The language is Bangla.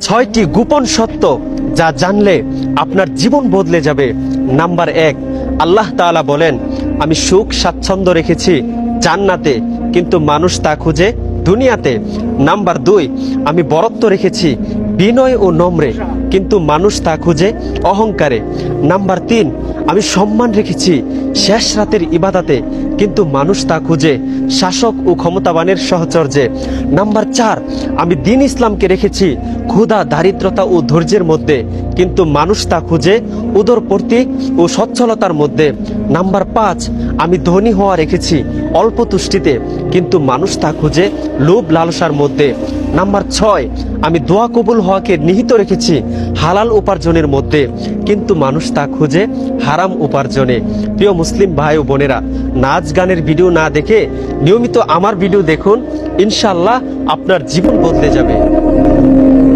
6টি গোপন সত্য যা জানলে আপনার জীবন বদলে যাবে। নাম্বার 1, আল্লাহ তাআলা বলেন, আমি সুখ স্বাচ্ছন্দ্য রেখেছি জান্নাতে, কিন্তু মানুষ তা খুঁজে দুনিয়াতে। নাম্বার 2, আমি বরত্ব রেখেছি বিনয় ও নম্রে, কিন্তু মানুষ তা খুঁজে অহংকারে। নাম্বার 3, আমি সম্মান রেখেছি শেষ রাতের ইবাদতে, কিন্তু মানুষ তা খুঁজে শাসক ও ক্ষমতাবানের সহচর্যে। নাম্বার 4, আমি দ্বীন ইসলামকে রেখেছি ক্ষুধা, দারিদ্রতা ও ধৈর্যের মধ্যে, কিন্তু মানুষ তা খুঁজে উদরপূর্তি ও সচ্ছলতার মধ্যে। নাম্বার 5, আমি ধনী হওয়া রেখেছি অল্প তুষ্টিতে, কিন্তু মানুষ তা খুঁজে লোভ লালসার মধ্যে। নাম্বার 6, আমি দোয়া কবুল হওয়াকে নিহিত রেখেছি হালাল উপার্জনের মধ্যে, কিন্তু মানুষ তা খুঁজে হারাম উপার্জনে। প্রিয় মুসলিম ভাই ও বোনেরা, নাচ গানের ভিডিও না দেখে নিয়মিত আমার ভিডিও দেখুন, ইনশাআল্লাহ আপনার জীবন বদলে যাবে।